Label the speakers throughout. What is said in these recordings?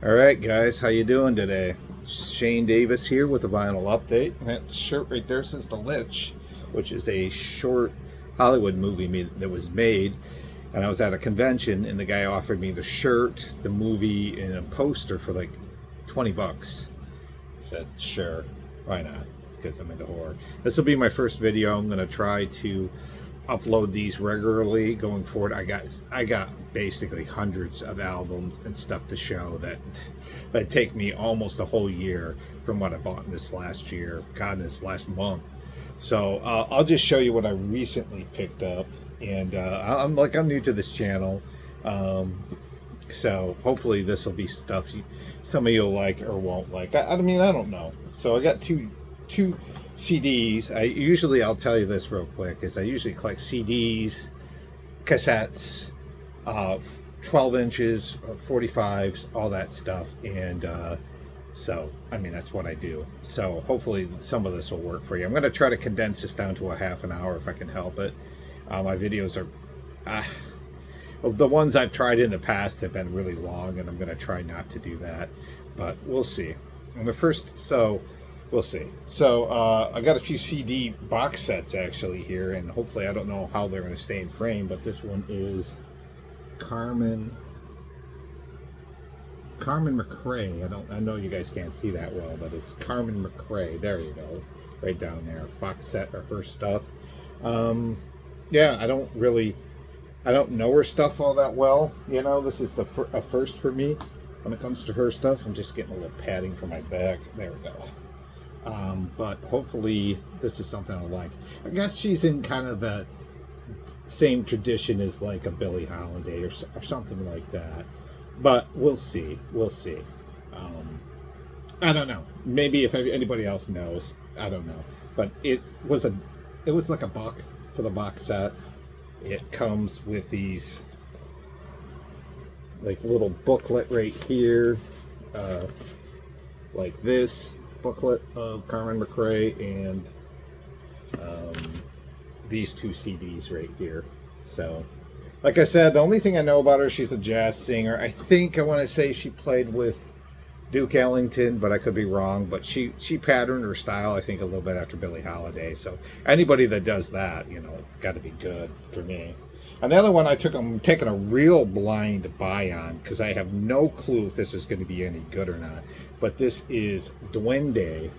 Speaker 1: All right, guys, how you doing today? Shane Davis here with a vinyl update. That shirt right there says The Lich, which is a short Hollywood movie that was made. And I was at a convention, and the guy offered me the shirt, the movie, and a poster for like 20 bucks. I said, sure, why not? Because I'm into horror. This will be my first video. I'm going to try to upload these regularly going forward. I got basically hundreds of albums and stuff to show that take me almost a whole year from what I bought in this last year, God, in this last month. So I'll just show you what I recently picked up, and I'm new to this channel, so hopefully this will be stuff some of you'll like or won't like. I mean, I don't know. So I got two CDs. I'll tell you this real quick, is I usually collect CDs, cassettes, 12 inches, 45s, all that stuff. And so, I mean, that's what I do. So hopefully some of this will work for you. I'm going to try to condense this down to a half an hour if I can help it. My videos are, the ones I've tried in the past have been really long, and I'm going to try not to do that, but we'll see. And we'll see. So I got a few CD box sets actually here, and hopefully, I don't know how they're going to stay in frame, but this one is Carmen McRae. I know you guys can't see that well, but it's Carmen McRae. There you go, right down there. Box set of her stuff. Yeah, I don't know her stuff all that well. You know, this is a first for me when it comes to her stuff. I'm just getting a little padding for my back. There we go. But hopefully this is something I like. I guess she's in kind of the same tradition as like a Billie Holiday or something like that. But we'll see. We'll see. I don't know. Maybe if anybody else knows, I don't know. But it was like a buck for the box set. It comes with these like little booklet right here, like this booklet of Carmen McRae, and these two CDs right here. So, like I said, the only thing I know about her, she's a jazz singer. I want to say she played with Duke Ellington, but I could be wrong. But she patterned her style, I think, a little bit after Billie Holiday. So anybody that does that, you know, it's got to be good for me. And the other one I'm taking a real blind buy on, because I have no clue if this is going to be any good or not. But this is Duende,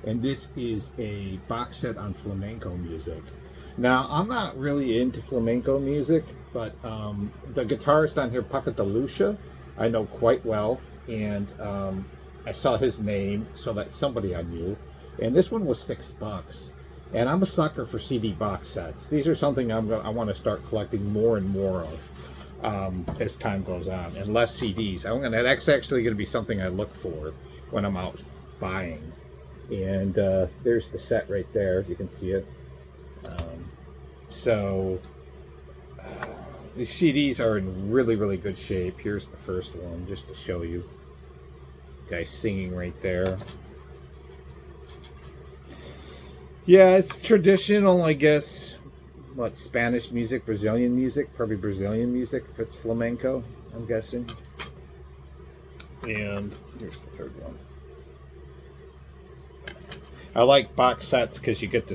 Speaker 1: and this is a box set on flamenco music. Now, I'm not really into flamenco music, but the guitarist on here, Paco de Lucia, I know quite well, and I saw his name, so that's somebody I knew. And this one was $6. And I'm a sucker for CD box sets. These are something I want to start collecting more and more of as time goes on, and less CDs. That's actually going to be something I look for when I'm out buying. And there's the set right there. You can see it. So these CDs are in really, really good shape. Here's the first one, just to show you. Guy singing right there. Yeah, it's traditional, I guess. What, Spanish music, Brazilian music? Probably Brazilian music if it's flamenco, I'm guessing. And here's the third one. I like box sets because you get to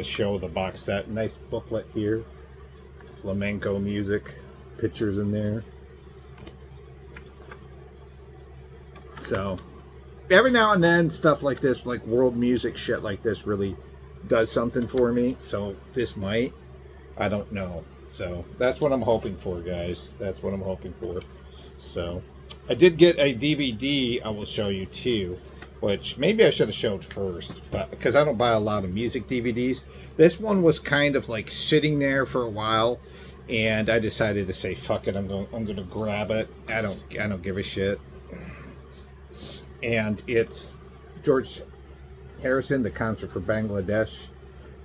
Speaker 1: show the box set. Nice booklet here. Flamenco music, pictures in there. So every now and then, stuff like this, like world music shit like this, really does something for me. So this might, I don't know. So that's what I'm hoping for, guys. That's what I'm hoping for. So I did get a DVD I will show you too, which maybe I should have showed first, but because I don't buy a lot of music DVDs. This one was kind of like sitting there for a while, and I decided to say, fuck it, I'm going to grab it. I don't give a shit. And it's George Harrison, the concert for Bangladesh.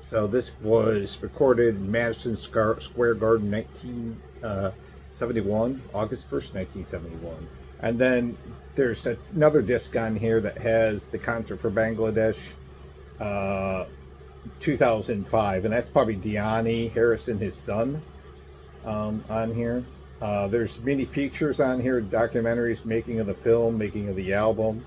Speaker 1: So this was recorded in Madison Square Garden, 1971, August 1st, 1971. And then there's another disc on here that has the concert for Bangladesh, 2005, and that's probably Deani Harrison, his son, on here. There's many features on here, documentaries, making of the film, making of the album.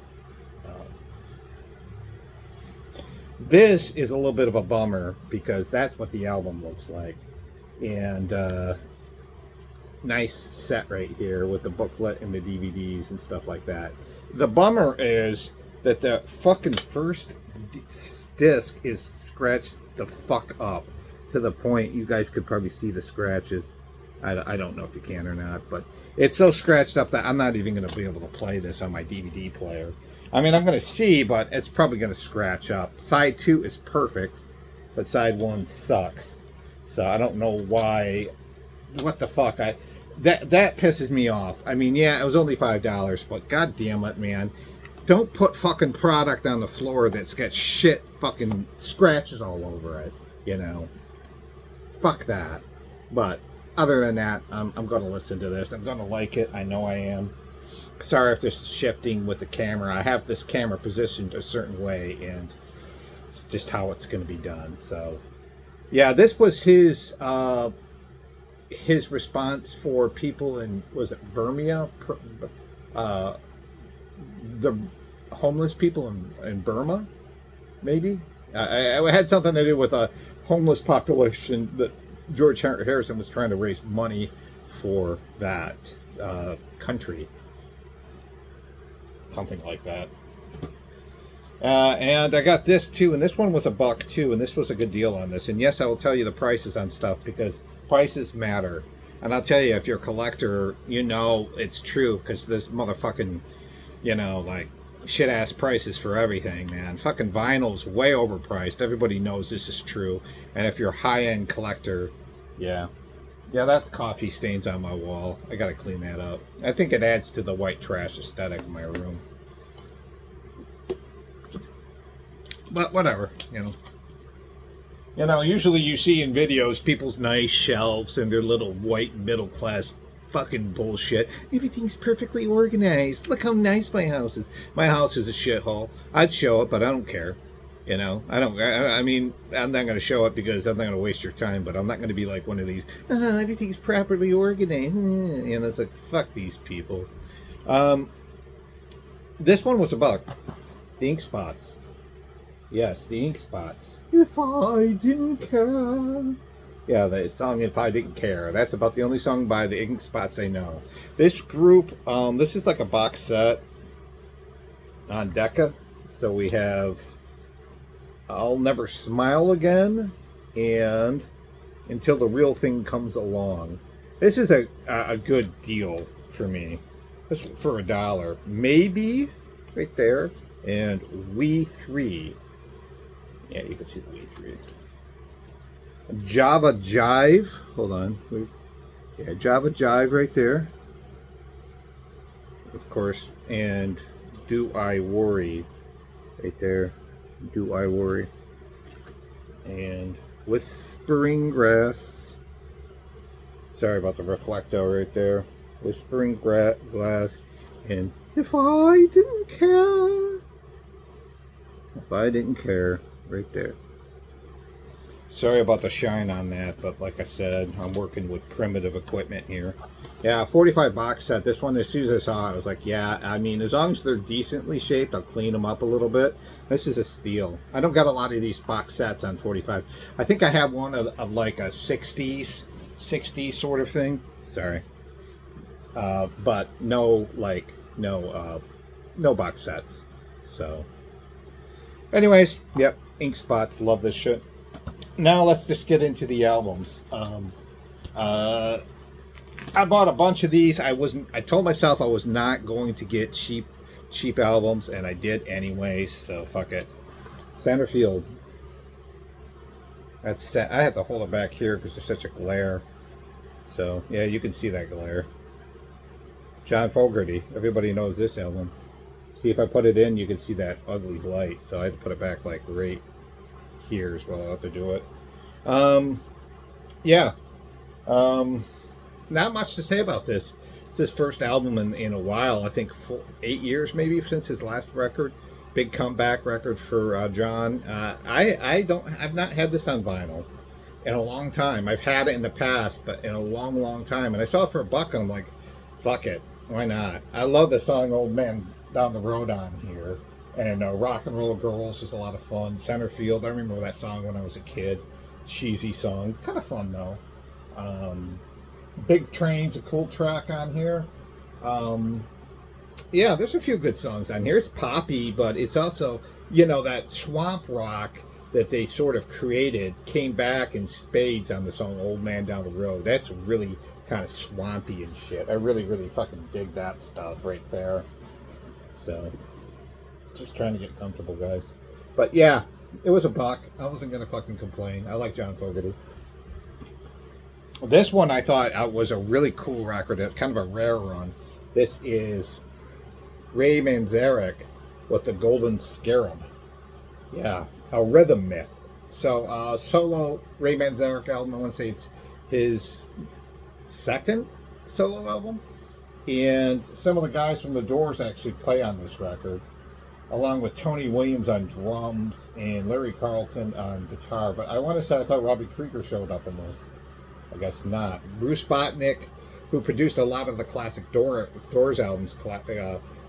Speaker 1: This is a little bit of a bummer because that's what the album looks like. And nice set right here with the booklet and the DVDs and stuff like that. The bummer is that the fucking first disc is scratched the fuck up to the point you guys could probably see the scratches. I don't know if you can or not, but it's so scratched up that I'm not even going to be able to play this on my DVD player. I mean, I'm going to see, but it's probably going to scratch up. Side 2 is perfect, but side 1 sucks. So I don't know why. What the fuck? That pisses me off. I mean, yeah, it was only $5, but god damn it, man. Don't put fucking product on the floor that's got shit fucking scratches all over it, you know. Fuck that. But other than that, I'm going to listen to this. I'm going to like it. I know I am. Sorry if there's shifting with the camera. I have this camera positioned a certain way, and it's just how it's going to be done. So, yeah, this was his response for people in, was it Burma? The homeless people in Burma, maybe? I had something to do with a homeless population that George Harrison was trying to raise money for that country. Something like that. And I got this too, and this one was $1 too, and this was a good deal on this. And yes, I will tell you the prices on stuff because prices matter. And I'll tell you, if you're a collector, you know it's true because this motherfucking, you know, like shit ass prices for everything, man. Fucking vinyl's way overpriced. Everybody knows this is true. And if you're a high end collector, yeah, that's coffee stains on my wall. I gotta clean that up. I think it adds to the white trash aesthetic of my room. But whatever, you know. You know, usually you see in videos people's nice shelves and their little white middle class fucking bullshit. Everything's perfectly organized. Look how nice my house is. My house is a shithole. I'd show it, but I don't care. You know, I mean, I'm not going to show it because I'm not going to waste your time, but I'm not going to be like one of these, everything's properly organized. And it's like, fuck these people. This one was about the ink spots. Yes, the ink spots. If I didn't care. Yeah, the song If I Didn't Care. That's about the only song by the Ink Spots I know. This group, this is like a box set on Decca. So we have I'll Never Smile Again and Until the Real Thing Comes Along. This is a good deal for me. This for $1. Maybe right there. And We 3. Yeah, you can see the We 3. Java Jive. Hold on. Yeah, Java Jive right there. Of course. And Do I Worry right there. Do I Worry. And Whispering Grass. Sorry about the reflecto right there. Whispering Glass. And If I Didn't Care. If I Didn't Care. Right there. Sorry about the shine on that, but like I said, I'm working with primitive equipment here. Yeah, 45 box set. This one, as soon as I saw it, I was like, yeah, I mean, as long as they're decently shaped, I'll clean them up a little bit. This is a steal. I don't got a lot of these box sets on 45. I think I have one of like a 60s sort of thing. Sorry. But no box sets. So, anyways, yep. Ink spots, love this shit. Now let's just get into the albums. I bought a bunch of these. I told myself I was not going to get cheap albums, and I did anyway. So fuck it. Centerfield. I have to hold it back here because there's such a glare. So yeah, you can see that glare. John Fogerty. Everybody knows this album. See, if I put it in, you can see that ugly light. So I had to put it back like right here is what I'll have to do it. Yeah. Not much to say about this. It's his first album in a while. I think 8 years maybe since his last record. Big comeback record for John. I've not had this on vinyl. in a long time. I've had it in the past, but in a long, long time. And I saw it for $1, and I'm like, fuck it, why not? I love the song "Old Man Down the Road" on here, and "Rock and Roll Girls" is a lot of fun. "Centerfield," I remember that song when I was a kid. Cheesy song, kind of fun though. "Big Train's" a cool track on here. Yeah, there's a few good songs on here. It's poppy, but it's also, that swamp rock that they sort of created came back in spades on the song "Old Man Down the Road." That's really kind of swampy and shit. I really, really fucking dig that stuff right there. So, just trying to get comfortable, guys. But yeah, it was $1. I wasn't going to fucking complain. I like John Fogerty. This one I thought was a really cool record, kind of a rare run. This is Ray Manzarek with the Golden Scarab. Yeah, a rhythm myth. So, solo Ray Manzarek album, I want to say it's his second solo album. And some of the guys from The Doors actually play on this record, along with Tony Williams on drums and Larry Carlton on guitar. But I want to say I thought Robbie Krieger showed up in this. I guess not. Bruce Botnick, who produced a lot of the classic Doors albums,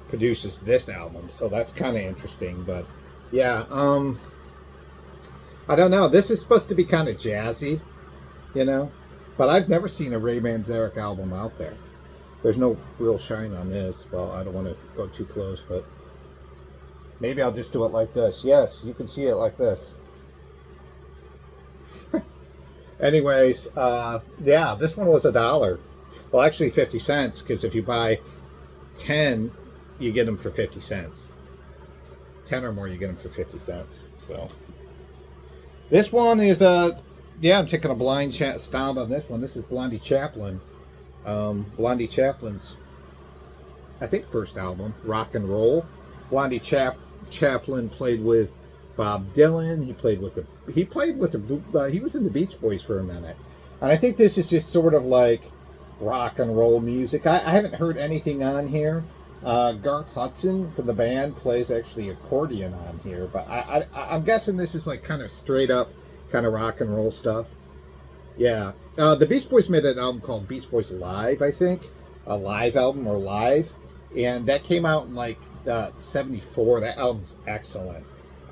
Speaker 1: produces this album. So that's kind of interesting. But yeah, I don't know. This is supposed to be kind of jazzy, but I've never seen a Ray Manzarek album out there. There's no real shine on this. Well, I don't want to go too close, but maybe I'll just do it like this. Yes, you can see it like this. Anyways, yeah, this one was $1. Well, actually 50 cents, because if you buy 10, you get them for 50 cents. 10 or more, you get them for 50 cents. So this one is I'm taking a blind stab on this one. This is Blondie Chaplin. Blondie Chaplin's, I think, first album, Rock and Roll. Blondie Chaplin played with Bob Dylan. He was in the Beach Boys for a minute. And I think this is just sort of like rock and roll music. I haven't heard anything on here. Garth Hudson from the band plays actually accordion on here, but I'm guessing this is like kind of straight up kind of rock and roll stuff. Yeah. The Beach Boys made an album called Beach Boys Live, I think. A live album or live. And that came out in like 74. That album's excellent.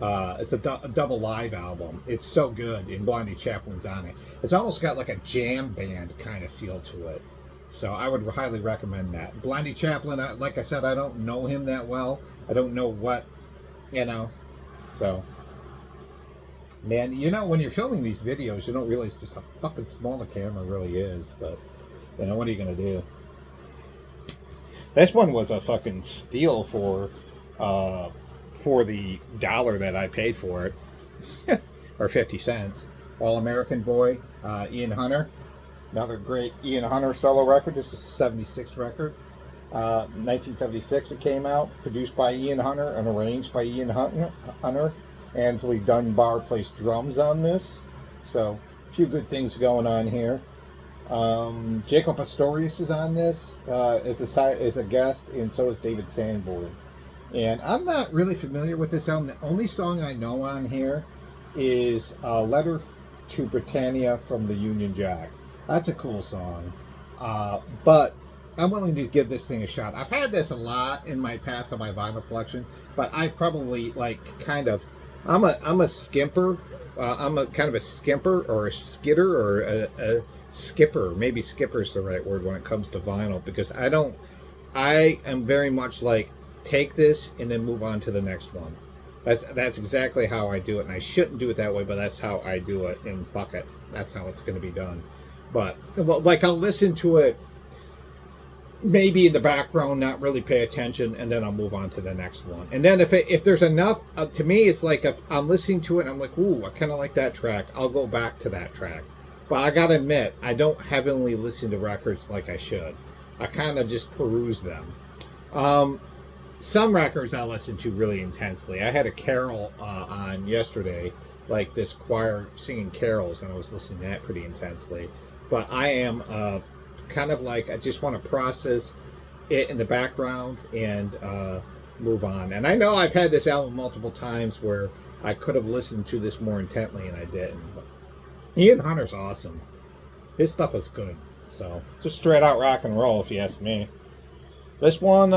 Speaker 1: It's a double live album. It's so good, and Blondie Chaplin's on it. It's almost got like a jam band kind of feel to it. So I would highly recommend that. Blondie Chaplin, like I said, I don't know him that well. I don't know what, So, man, when you're filming these videos, you don't realize just how fucking small the camera really is. But, what are you going to do? This one was a fucking steal for the $1 that I paid for it, or 50 cents. All American Boy, Ian Hunter. Another great Ian Hunter solo record. This is a 76 record. 1976 it came out. Produced by Ian Hunter and arranged by Ian Hunter. Ansley Dunbar plays drums on this. So, a few good things going on here. Jacob Pastorius is on this as a guest, and so is David Sanborn. And I'm not really familiar with this album. The only song I know on here is Letter to Britannia from the Union Jack. That's a cool song. But I'm willing to give this thing a shot. I've had this a lot in my past on my vinyl collection, but I probably I'm a skimper. I'm a kind of a skimper or a skitter or a skipper. Maybe skipper is the right word when it comes to vinyl, because I am very much like, take this and then move on to the next one. That's exactly how I do it, and I shouldn't do it that way, but that's how I do it, and fuck it, that's how it's going to be done. But like, I'll listen to it maybe in the background, not really pay attention, and then I'll move on to the next one. And then if there's enough, to me, it's like if I'm listening to it and I'm like, ooh, I kind of like that track, I'll go back to that track. But I gotta admit, I don't heavily listen to records like I should. I kind of just peruse them. Some records I listen to really intensely. I had a carol on yesterday, like this choir singing carols, and I was listening to that pretty intensely. But I am kind of like, I just want to process it in the background and move on. And I know I've had this album multiple times where I could have listened to this more intently and I didn't. But Ian Hunter's awesome. His stuff is good. So just straight out rock and roll, if you ask me. This one,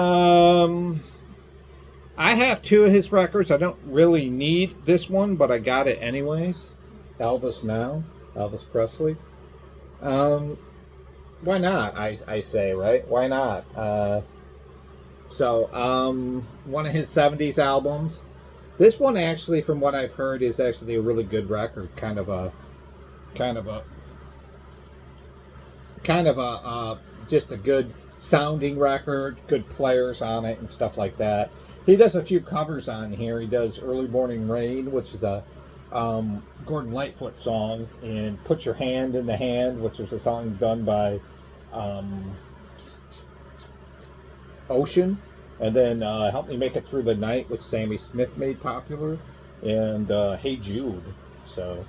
Speaker 1: I have two of his records. I don't really need this one, but I got it anyways. Elvis Now, Elvis Presley. Why not? I say, right? Why not? One of his '70s albums. This one actually, from what I've heard, is actually a really good record. Kind of a just a good sounding record, good players on it and stuff like that. He does a few covers on here. He does Early Morning Rain, which is a Gordon Lightfoot song, and Put Your Hand in the Hand, which was a song done by Ocean, and then Help Me Make It Through the Night, which Sammy Smith made popular, and Hey Jude. So,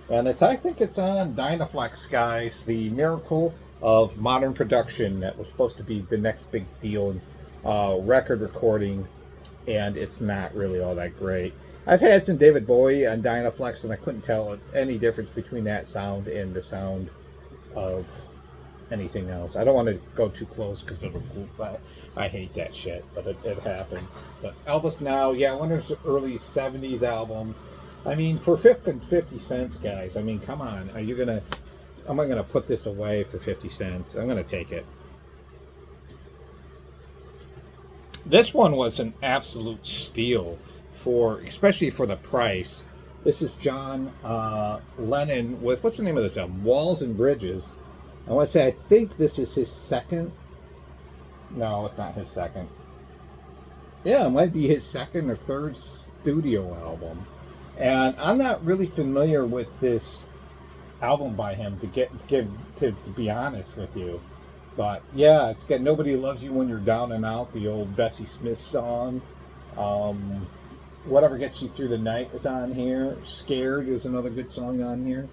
Speaker 1: and I think it's on Dynaflex, guys, the miracle of modern production that was supposed to be the next big deal in record recording, and it's not really all that great. I've had some David Bowie on Dynaflex, and I couldn't tell any difference between that sound and the sound of anything else. I don't want to go too close because it'll gloop. I hate that shit, but it happens. But Elvis Now, yeah, one of his early '70s albums. I mean, for 50 cents, guys. I mean, come on. Am I gonna put this away for 50 cents? I'm gonna take it. This one was an absolute steal, especially for the price. This is John Lennon with, what's the name of this album? Walls and Bridges. I want to say, I think this is his second. No, it's not his second. Yeah, it might be his second or third studio album. And I'm not really familiar with this album by him, to be honest with you. But yeah, it's got Nobody Loves You When You're Down and Out, the old Bessie Smith song. Whatever Gets You Through the Night is on here. Scared is another good song on here.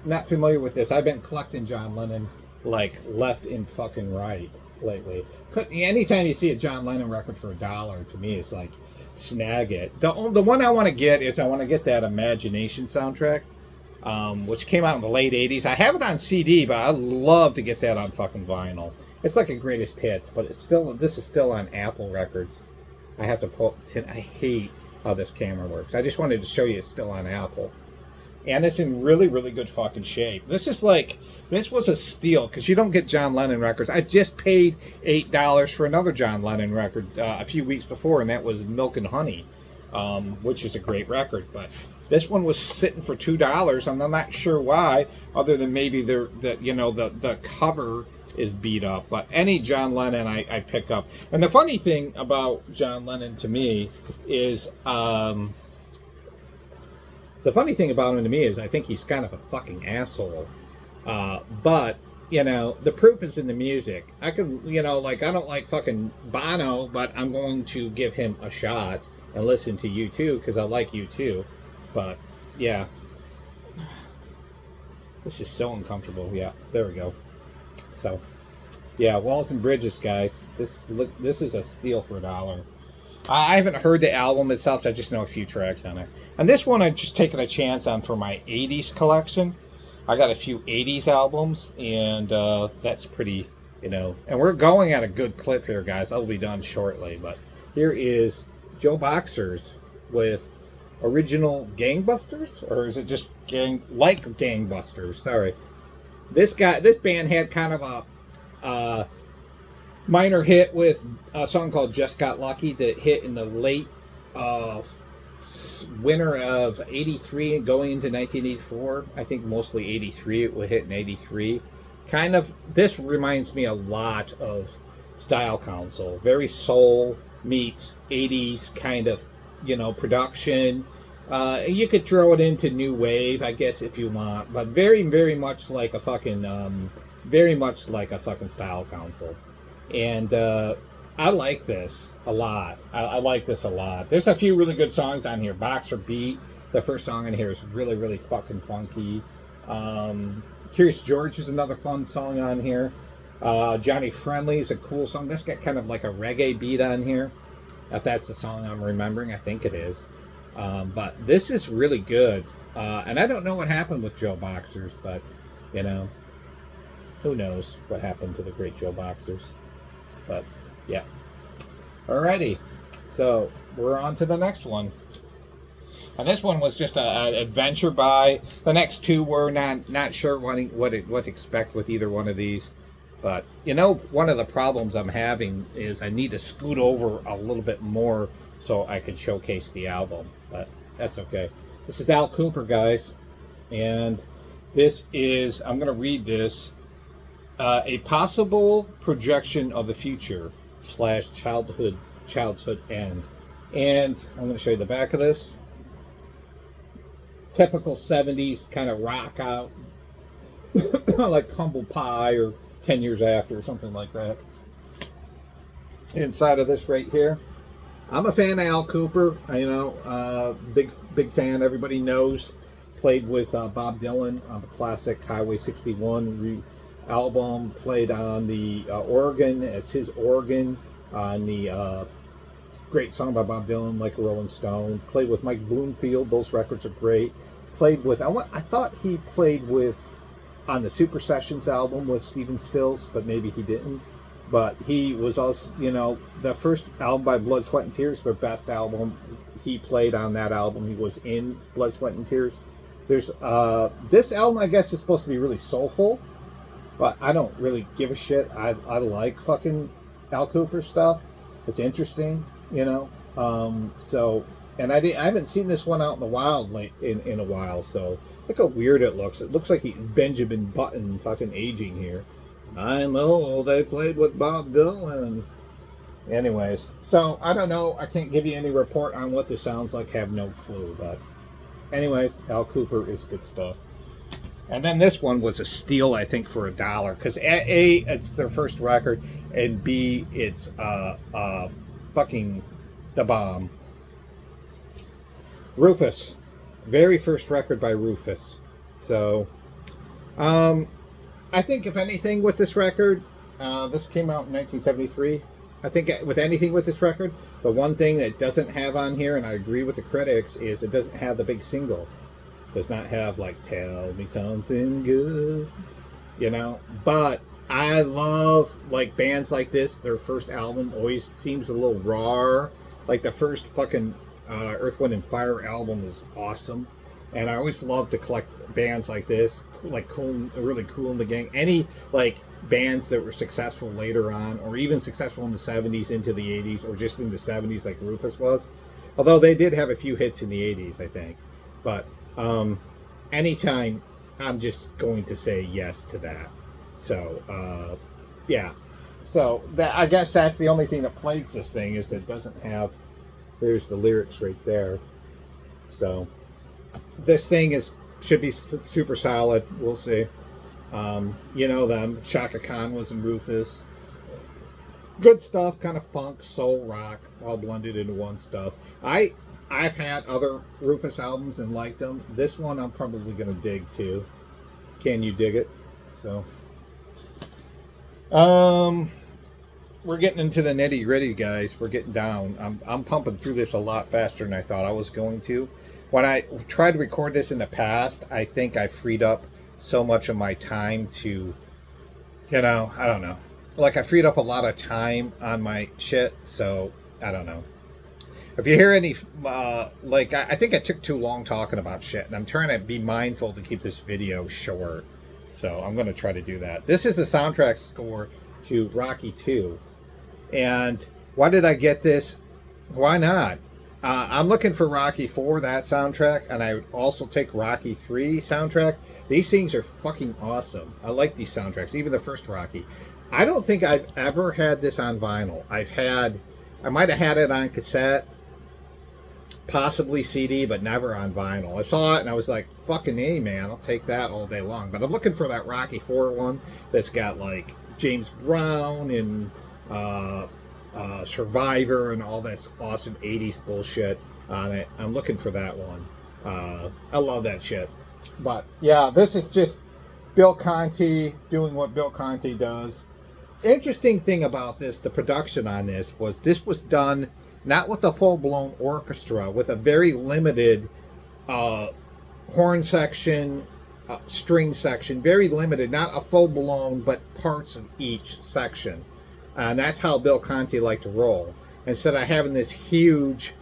Speaker 1: Not familiar with this. I've been collecting John Lennon like left and fucking right lately. Anytime you see a John Lennon record for $1, to me it's like, snag it. The one I want to get is, I want to get that Imagination soundtrack, which came out in the late 80s. I have it on CD, but I'd love to get that on fucking vinyl. It's like a greatest hits, but this is still on Apple Records. I have to pull it. I hate how this camera works. I just wanted to show you it's still on Apple. And it's in really, really good fucking shape. This was a steal, because you don't get John Lennon records. I just paid $8 for another John Lennon record a few weeks before, and that was Milk and Honey, which is a great record. But this one was sitting for $2, and I'm not sure why, other than maybe the cover is beat up. But any John Lennon I pick up. And the funny thing about John Lennon to me is, I think he's kind of a fucking asshole. But, the proof is in the music. I don't like fucking Bono, but I'm going to give him a shot and listen to U2 because I like U2. But, yeah. This is so uncomfortable. Yeah, there we go. So, yeah, Walls and Bridges, guys. This is a steal for $1. I haven't heard the album itself. I just know a few tracks on it. And this one I've just taken a chance on for my 80s collection. I got a few 80s albums, and that's pretty, and we're going at a good clip here, guys. I'll be done shortly. But here is Joe Boxers with Original Gangbusters? Or is it just Gangbusters? Sorry. This band had kind of a minor hit with a song called Just Got Lucky that hit in the late winter of 83 and going into 1984. I think mostly 83. It would hit in 83. This reminds me a lot of Style Council. Very soul meets 80s kind of, production. You could throw it into new wave, I guess, if you want, but very, very much like a fucking Style Council. And I like this a lot. I like this a lot. There's a few really good songs on here. Boxer Beat, the first song in here, is really, really fucking funky. Curious George is another fun song on here. Johnny Friendly is a cool song. That's got kind of like a reggae beat on here. If that's the song I'm remembering, I think it is. But this is really good. And I don't know what happened with Joe Boxers, but, you know, who knows what happened to the great Joe Boxers. But, yeah. Alrighty. So, we're on to the next one. And this one was just an adventure buy. The next two were not sure what to expect with either one of these. But, you know, one of the problems I'm having is I need to scoot over a little bit more so I can showcase the album. But that's okay. This is Al Kooper, guys. And this is, I'm going to read this, a possible projection of the future / childhood end. And I'm going to show you the back of this. Typical 70s kind of rock out, like Humble Pie or 10 Years After or something like that. Inside of this right here, I'm a fan of Al Kooper. You know, big fan. Everybody knows. Played with Bob Dylan on the classic Highway 61 album. Played on the organ. It's his organ on the great song by Bob Dylan, Like a Rolling Stone. Played with Mike Bloomfield. Those records are great. Played with, I thought he played with on the Super Sessions album with Stephen Stills, but maybe he didn't. But he was also, you know, the first album by Blood, Sweat, and Tears, their best album. He played on that album. He was in Blood, Sweat, and Tears. There's this album, I guess, is supposed to be really soulful, but I don't really give a shit. I like fucking Al Kooper stuff. It's interesting, you know. So, and I haven't seen this one out in the wild in a while. So look how weird it looks. It looks like Benjamin Button fucking aging here. I'm old. They played with Bob Dylan. Anyways, so I don't know. I can't give you any report on what this sounds like. Have no clue. But anyways, Al Kooper is good stuff. And then this one was a steal, I think, for $1. Because A, it's their first record, and B, it's fucking the bomb. Rufus. Very first record by Rufus. So, I think if anything with this record, this came out in 1973. I think with anything with this record, the one thing that it doesn't have on here, and I agree with the critics, is it doesn't have the big single. It does not have, like, Tell Me Something Good, you know. But I love, like, bands like this. Their first album always seems a little raw. Like, the first fucking Earth, Wind, and Fire album is awesome. And I always love to collect bands like this, like really Kool and the Gang. Any like bands that were successful later on, or even successful in the 70s into the 80s, or just in the 70s like Rufus was. Although they did have a few hits in the 80s, I think. But anytime, I'm just going to say yes to that. So, yeah. So that, I guess that's the only thing that plagues this thing, is it doesn't have, there's the lyrics right there. So this thing should be super solid. We'll see. You know them. Chaka Khan was in Rufus. Good stuff, kind of funk, soul, rock, all blended into one stuff. I've had other Rufus albums and liked them. This one I'm probably going to dig too. Can you dig it? So, we're getting into the nitty gritty, guys. We're getting down. I'm pumping through this a lot faster than I thought I was going to. When I tried to record this in the past, I think I freed up so much of my time to, you know, I don't know. Like, I freed up a lot of time on my shit, so I don't know. If you hear any, like, I think I took too long talking about shit, and I'm trying to be mindful to keep this video short. So I'm going to try to do that. This is the soundtrack score to Rocky 2. And why did I get this? Why not? I'm looking for Rocky 4, that soundtrack, and I would also take Rocky 3 soundtrack. These things are fucking awesome. I like these soundtracks, even the first Rocky. I don't think I've ever had this on vinyl. I might have had it on cassette, possibly CD, but never on vinyl. I saw it and I was like, fucking A, man, I'll take that all day long. But I'm looking for that Rocky 4 one that's got like James Brown and Survivor and all this awesome 80s bullshit on it. I'm looking for that one. I love that shit. But yeah, this is just Bill Conti doing what Bill Conti does. Interesting thing about this, the production on this was done not with a full-blown orchestra, with a very limited horn section, string section, very limited, not a full blown, but parts of each section. And that's how Bill Conti liked to roll. Instead of having this huge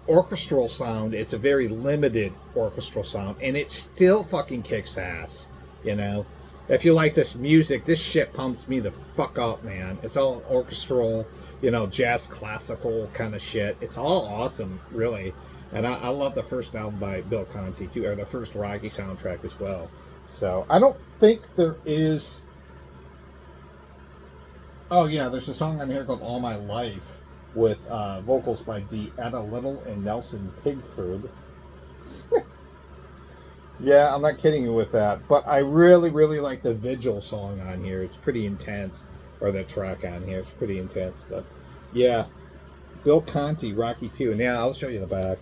Speaker 1: orchestral sound, it's a very limited orchestral sound, and it still fucking kicks ass, you know. If you like this music, this shit pumps me the fuck up, man. It's all orchestral, you know, jazz classical kind of shit. It's all awesome, really. And I love the first album by Bill Conti too, or the first Rocky soundtrack as well. So I don't think there is. Oh yeah, there's a song on here called "All My Life" with vocals by Deetta Little and Nelson Pigford. Yeah, I'm not kidding you with that. But I really, really like the Vigil song on here. It's pretty intense. Or the track on here. It's pretty intense. But yeah, Bill Conti, Rocky 2. And yeah, I'll show you the back.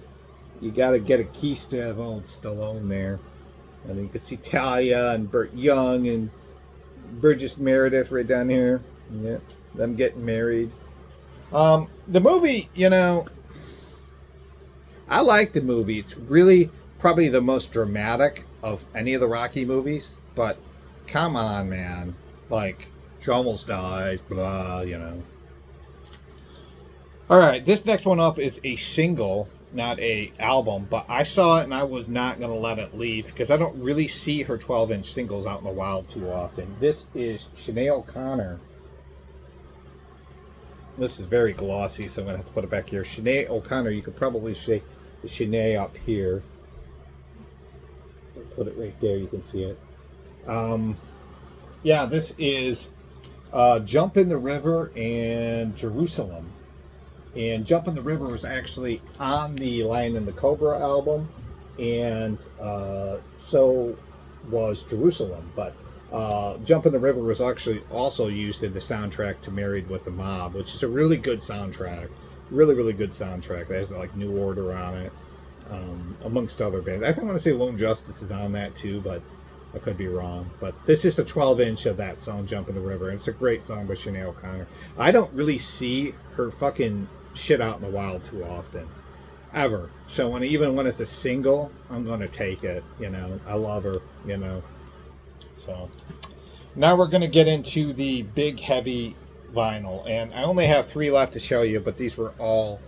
Speaker 1: You got to get a keister of old Stallone there. And you can see Talia and Burt Young and Burgess Meredith right down here. Yeah, them getting married. The movie, you know, I like the movie. It's really probably the most dramatic of any of the Rocky movies, but come on, man. Like, she almost dies, blah, you know. All right, this next one up is a single, not a album, but I saw it and I was not going to let it leave because I don't really see her 12-inch singles out in the wild too often. This is Sinead O'Connor. This is very glossy, so I'm going to have to put it back here. Sinead O'Connor, you could probably say Sinead up here. Put it right there, you can see it. Yeah, this is Jump in the River and Jerusalem. And Jump in the River was actually on the Lion and the Cobra album, and so was Jerusalem. But Jump in the River was actually also used in the soundtrack to Married with the Mob, which is a really good soundtrack. Really, really good soundtrack. That has like New Order on it. Amongst other bands. I think I want to say Lone Justice is on that too, but I could be wrong. But this is a 12-inch of that song, Jump in the River, and it's a great song by Sinead O'Connor. I don't really see her fucking shit out in the wild too often. Ever. So even when it's a single, I'm going to take it, you know. I love her, you know. So now we're going to get into the big, heavy vinyl. And I only have 3 left to show you, but these were all...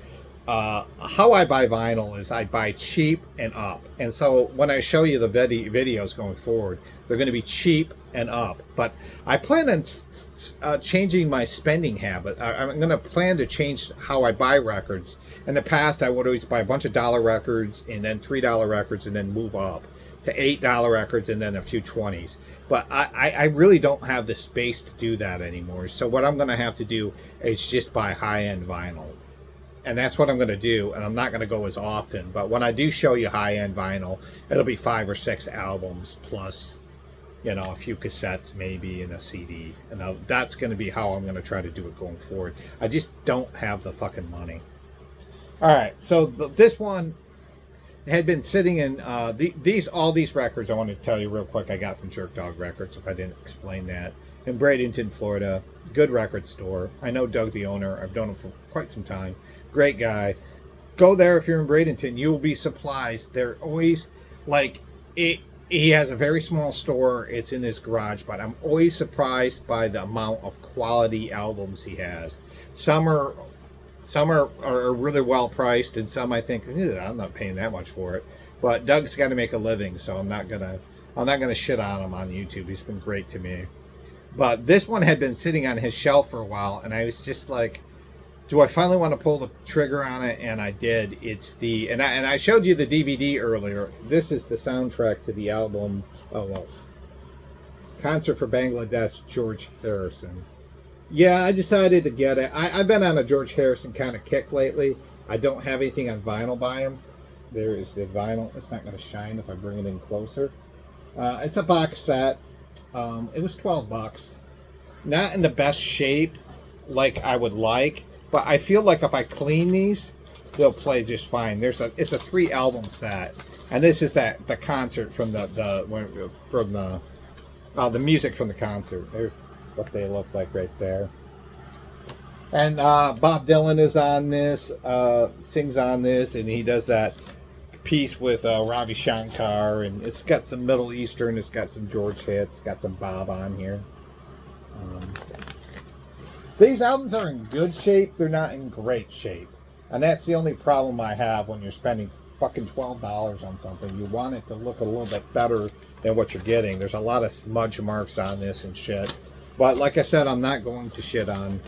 Speaker 1: how I buy vinyl is I buy cheap and up, and so when I show you the videos going forward, they're going to be cheap and up. But I plan on changing my spending habit. I'm going to plan to change how I buy records. In the past, I would always buy a bunch of $1 records and then $3 records and then move up to $8 records and then a few 20s. But I really don't have the space to do that anymore. So what I'm going to have to do is just buy high-end vinyl. And that's what I'm going to do, and I'm not going to go as often. But when I do show you high-end vinyl, it'll be 5 or 6 albums plus, you know, a few cassettes maybe and a CD. And that's going to be how I'm going to try to do it going forward. I just don't have the fucking money. All right, so this one had been sitting in all these records. I want to tell you real quick. I got from Jerk Dog Records, if I didn't explain that, in Bradenton, Florida. Good record store. I know Doug, the owner. I've known him for quite some time. Great guy. Go there if you're in Bradenton. You will be surprised. They're always like it. He has a very small store. It's in his garage, but I'm always surprised by the amount of quality albums he has. Some are really well priced, and some I think I'm not paying that much for it. But Doug's got to make a living, so I'm not gonna shit on him on YouTube. He's been great to me. But this one had been sitting on his shelf for a while, and I was just like, do I finally want to pull the trigger on it? And I did. It's and I showed you the DVD earlier. This is the soundtrack to the album. Oh well, Concert for Bangladesh, George Harrison. Yeah, I decided to get it. I've been on a George Harrison kind of kick lately. I don't have anything on vinyl by him. There is the vinyl. It's not going to shine if I bring it in closer. It's a box set. It was $12. Not in the best shape like I would like, but I feel like if I clean these, they'll play just fine. It's a 3-album set, and this is the concert from the music from the concert. There's what they look like right there. And Bob Dylan is on this, sings on this, and he does that piece with Ravi Shankar, and it's got some Middle Eastern, it's got some George hits, got some Bob on here. These albums are in good shape, they're not in great shape. And that's the only problem I have when you're spending fucking $12 on something. You want it to look a little bit better than what you're getting. There's a lot of smudge marks on this and shit. But like I said, I'm not going to shit on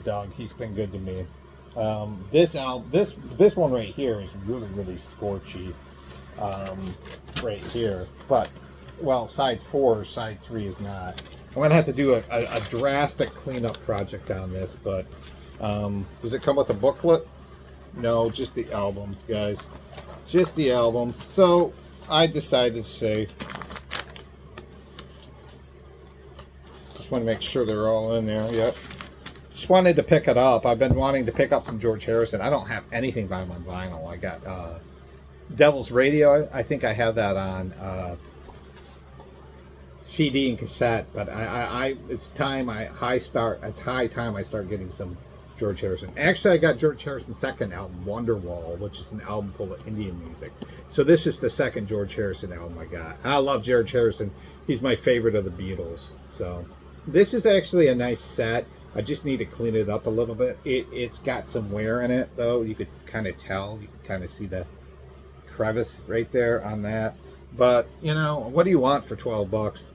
Speaker 1: Doug. He's been good to me. This one right here is really, really scorchy. Right here. But, well, side 4, side 3 is not. I'm going to have to do a drastic cleanup project on this, but does it come with a booklet? No, just the albums, guys. Just the albums. So I decided to say, just want to make sure they're all in there. Yep. Just wanted to pick it up. I've been wanting to pick up some George Harrison. I don't have anything by him on vinyl. I got Devil's Radio. I think I have that on CD and cassette, but it's time it's high time I start getting some George Harrison. Actually, I got George Harrison's second album, Wonderwall, which is an album full of Indian music. So this is the second George Harrison album I got. And I love George Harrison. He's my favorite of the Beatles. So this is actually a nice set. I just need to clean it up a little bit. It's got some wear in it, though. You could kind of tell. You can kind of see the crevice right there on that. But, you know, what do you want for 12 bucks,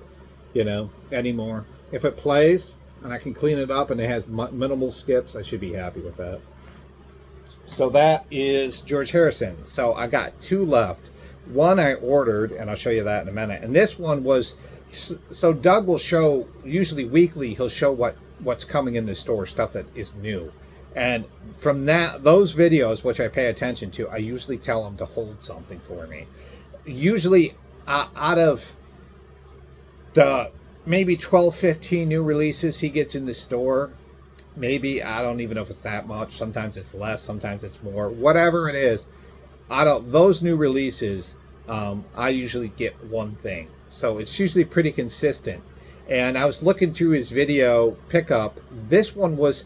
Speaker 1: you know, anymore? If it plays and I can clean it up and it has minimal skips, I should be happy with that. So that is George Harrison. So I got 2 left. One I ordered, and I'll show you that in a minute. And this one was, so Doug will show, usually weekly, he'll show what's coming in the store, stuff that is new. And from those videos, which I pay attention to, I usually tell him to hold something for me. Usually out of the maybe 12, 15 new releases he gets in the store, maybe, I don't even know if it's that much. Sometimes it's less, sometimes it's more. Whatever it is, out of those new releases, I usually get one thing. So it's usually pretty consistent. And I was looking through his video pickup. This one was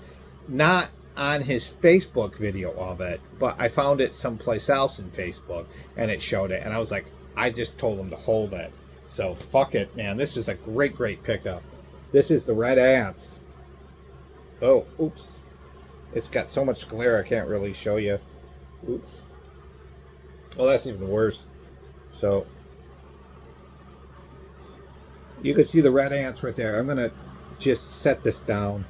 Speaker 1: not on his Facebook video of it, but I found it someplace else in Facebook, and it showed it. And I was like, I just told him to hold it. So fuck it, man. This is a great, great pickup. This is the Red Ants. Oh, oops. It's got so much glare I can't really show you. Oops. Oh, that's even worse. So you can see the Red Ants right there. I'm going to just set this down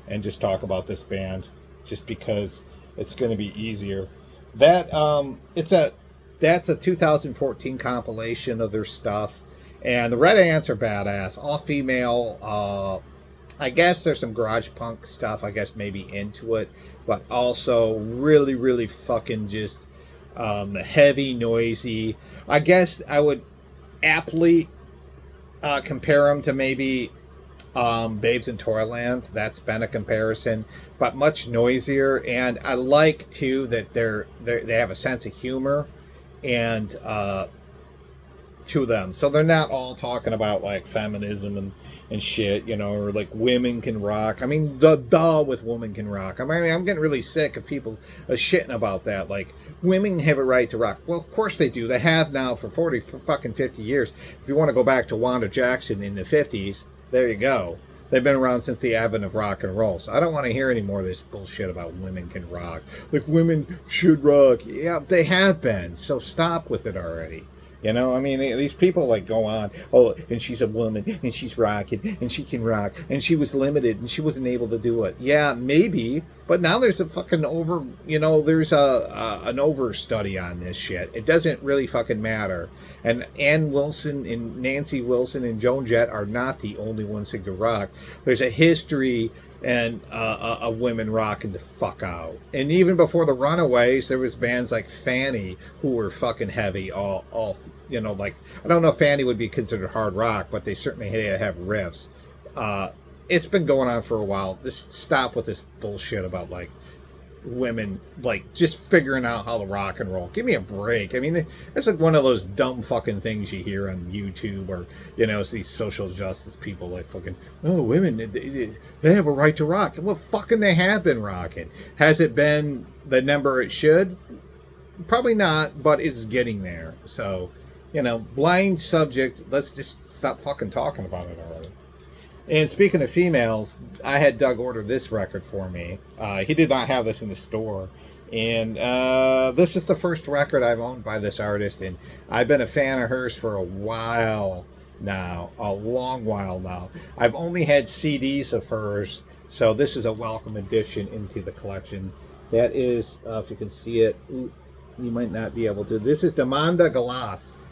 Speaker 1: and just talk about this band just because it's going to be easier. That's a 2014 compilation of their stuff. And the Red Ants are badass. All female. I guess there's some garage punk stuff, I guess, maybe into it. But also really, really fucking just heavy, noisy. I guess I would aptly compare them to maybe Babes in Toyland. That's been a comparison, but much noisier. And I like too that they have a sense of humor and to them, so they're not all talking about like feminism and shit, you know, or like women can rock. I mean, the with women can rock. I mean, I'm getting really sick of people shitting about that. Like, women have a right to rock. Well, of course they do. They have now for 50 years. If you want to go back to Wanda Jackson in the 50s, there you go. They've been around since the advent of rock and roll. So I don't want to hear any more of this bullshit about women can rock. Like, women should rock. Yeah, they have been. So stop with it already. You know, I mean, these people like go on, oh, and she's a woman, and she's rocking, and she can rock, and she was limited, and she wasn't able to do it. Yeah, maybe, but now there's a fucking there's an over study on this shit. It doesn't really fucking matter. And Ann Wilson and Nancy Wilson and Joan Jett are not the only ones who can rock. There's a history and a women rocking the fuck out. And even before the Runaways, there was bands like Fanny who were fucking heavy, all you know, like, I don't know if Fanny would be considered hard rock, but they certainly had to have riffs. It's been going on for a while. Stop with this bullshit about like women like just figuring out how to rock and roll. Give me a break. I mean, it's like one of those dumb fucking things you hear on YouTube, or, you know, it's these social justice people like fucking, oh, women, they have a right to rock. Well, fucking they have been rocking. Has it been the number it should? Probably not, but it's getting there. So, you know, Blind Subject, let's just stop fucking talking about it already. And speaking of females, I had Doug order this record for me. He did not have this in the store. And this is the first record I've owned by this artist. And I've been a fan of hers for a while now. A long while now. I've only had CDs of hers. So this is a welcome addition into the collection. That is, if you can see it, ooh, you might not be able to. This is Demanda Galas.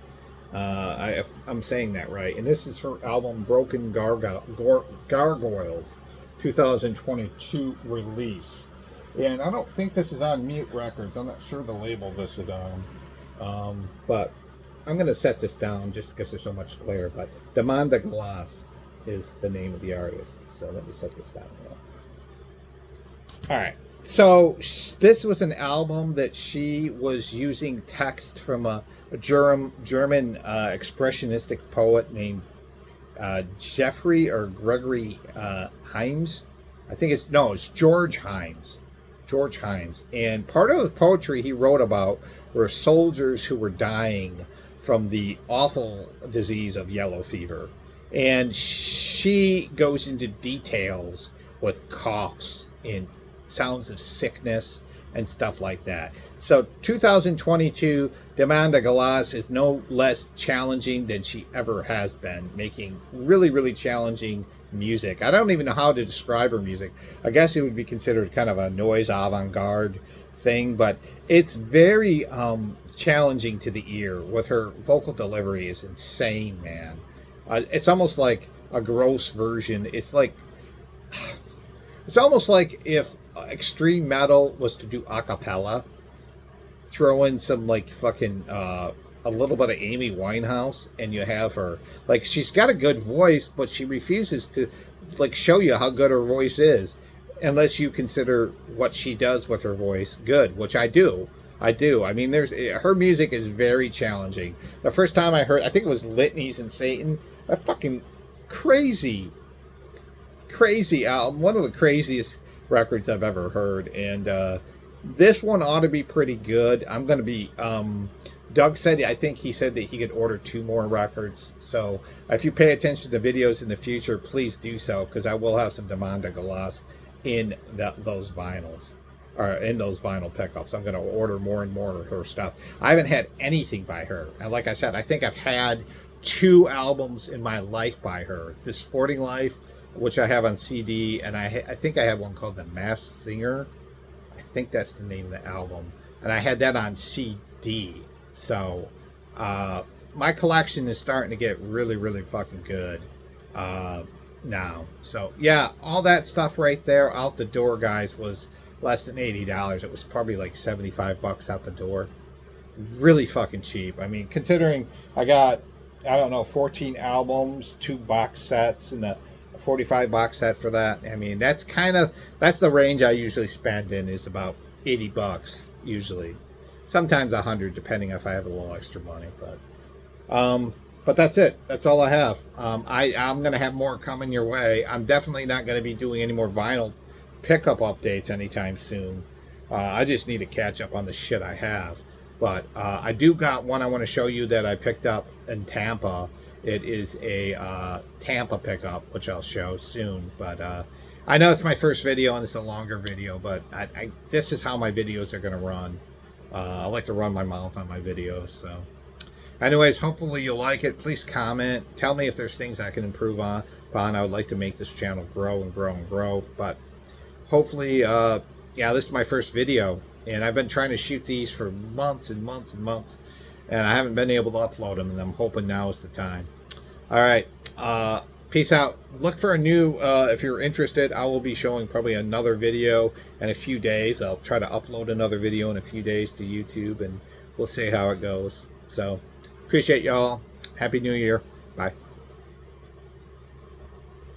Speaker 1: I'm saying that right. And this is her album Broken Gargoyles, 2022 release. And I don't think this is on Mute Records. I'm not sure the label this is on. But I'm going to set this down just because there's so much glare. But Demanda Galas is the name of the artist. So let me set this down now. All right. So this was an album that she was using text from a German expressionistic poet named Jeffrey or Gregory Himes. I think it's George Himes. George Himes. And part of the poetry he wrote about were soldiers who were dying from the awful disease of yellow fever. And she goes into details with coughs and sounds of sickness and stuff like that. So 2022, Demanda Galas is no less challenging than she ever has been, making really, really challenging music. I don't even know how to describe her music. I guess it would be considered kind of a noise avant-garde thing, but it's very challenging to the ear. With her vocal delivery is insane, man. It's almost like a gross version. It's almost like if extreme metal was to do a cappella, throw in some like fucking a little bit of Amy Winehouse, and you have her, like, she's got a good voice, but she refuses to like show you how good her voice is unless you consider what she does with her voice good, which I do. I mean, her music is very challenging. The first time I heard, I think it was Litanies and Satan, a fucking crazy album, one of the craziest records I've ever heard. And this one ought to be pretty good. I'm going to be, Doug said, I think he said that he could order 2 more records. So if you pay attention to videos in the future, please do so, because I will have some Demanda Galas in those vinyls, or in those vinyl pickups. I'm going to order more and more of her stuff. I haven't had anything by her. And like I said, I think I've had 2 albums in my life by her. The Sporting Life, which I have on CD, and I think I have one called The Masked Singer. I think that's the name of the album. And I had that on CD. So my collection is starting to get really, really fucking good now. So yeah, all that stuff right there out the door, guys, was less than $80. It was probably like $75 out the door. Really fucking cheap. I mean, considering I got, I don't know, 14 albums, 2 box sets, and a 45 box set for that. I mean, that's the range I usually spend in, is about $80 usually. Sometimes 100, depending if I have a little extra money. But that's it. That's all I have. I'm going to have more coming your way. I'm definitely not going to be doing any more vinyl pickup updates anytime soon. I just need to catch up on the shit I have. But I do got one I want to show you that I picked up in Tampa. It is a Tampa pickup, which I'll show soon. But I know it's my first video and it's a longer video, but this is how my videos are going to run. I like to run my mouth on my videos. So anyways, hopefully you'll like it. Please comment. Tell me if there's things I can improve on. I would like to make this channel grow and grow and grow. But hopefully, yeah, this is my first video. And I've been trying to shoot these for months and months and months. And I haven't been able to upload them. And I'm hoping now is the time. All right. Peace out. Look for a new, if you're interested, I will be showing probably another video in a few days. I'll try to upload another video in a few days to YouTube, and we'll see how it goes. So, appreciate y'all. Happy New Year. Bye.